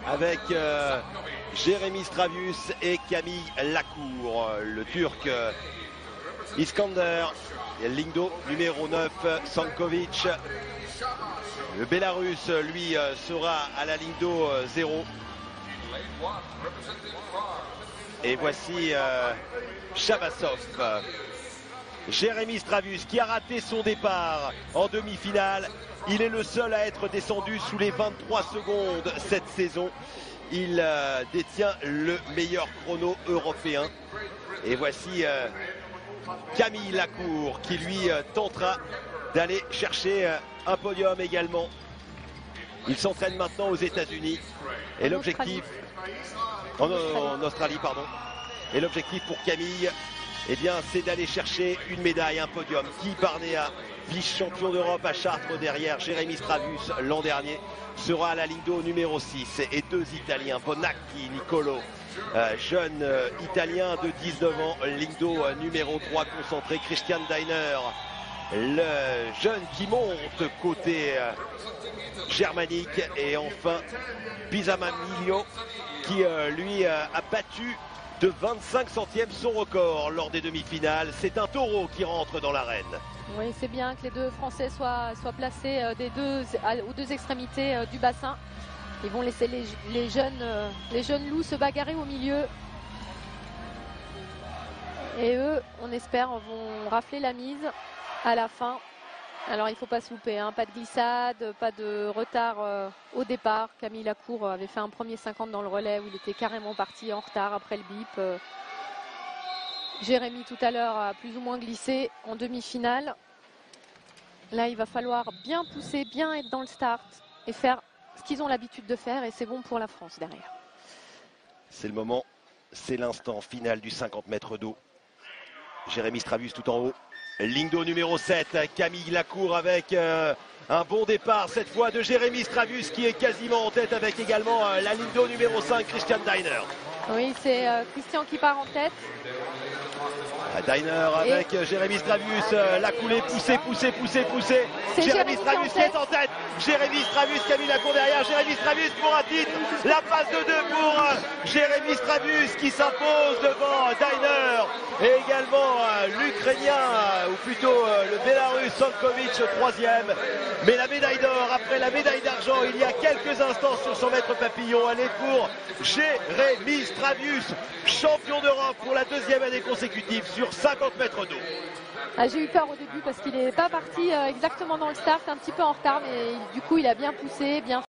avec Jérémy Stravius et Camille Lacour. Le Turc Iskander, Lindo numéro 9, Sankovic. Le Bélarus, lui, sera à la Lindo 0. Et voici Chavasov. Jérémy Stravius qui a raté son départ en demi-finale. Il est le seul à être descendu sous les 23 secondes cette saison. Il détient le meilleur chrono européen. Et voici Camille Lacour qui lui tentera d'aller chercher un podium également. Il s'entraîne maintenant aux États-Unis. Et l'objectif... En Australie, pardon. Et l'objectif pour Camille, eh bien, c'est d'aller chercher une médaille, un podium. Guy Barnéa, vice-champion d'Europe à Chartres derrière Jérémy Stravius l'an dernier, sera à la Lindo numéro 6. Et deux Italiens, Bonacchi, Nicolo, jeune Italien de 19 ans, Lindo numéro 3 concentré, Christian Deiner, le jeune qui monte côté germanique. Et enfin, Pisamamilio qui lui a battu de 25 centièmes son record lors des demi-finales. C'est un taureau qui rentre dans l'arène. Oui, c'est bien que les deux Français soient placés aux deux extrémités du bassin. Ils vont laisser les jeunes loups se bagarrer au milieu. Et eux, on espère, vont rafler la mise à la fin. Alors il ne faut pas se louper, hein. Pas de glissade, pas de retard au départ. Camille Lacour avait fait un premier 50 dans le relais où il était carrément parti en retard après le bip. Jérémy tout à l'heure a plus ou moins glissé en demi-finale. Là il va falloir bien pousser, bien être dans le start et faire ce qu'ils ont l'habitude de faire, et c'est bon pour la France derrière. C'est le moment, c'est l'instant final du 50 mètres d'eau. Jérémy Stravius tout en haut. Lindo numéro 7, Camille Lacour avec un bon départ cette fois de Jérémy Stravius qui est quasiment en tête, avec également la Lindo numéro 5, Christian Deiner. Oui, c'est Christian qui part en tête. Deiner avec Jérémy Stravius, la coulée, poussée. Jérémy Stravius qui est en tête. Jérémy Stravius, Camille Lacour derrière. Jérémy Stravius pour un titre. La passe de 2 pour Jérémy Stravius qui s'impose devant Deiner. Et également l'Ukrainien, ou plutôt le Bélarus, Sankovic, 3e. Mais la médaille d'or, après la médaille d'argent, il y a quelques instants sur son mètre papillon, elle est pour Jérémy Stravius, champion d'Europe pour la 2e année consécutive sur 50 mètres d'eau. J'ai eu peur au début parce qu'il n'est pas parti exactement dans le start, un petit peu en retard, mais du coup il a bien poussé, bien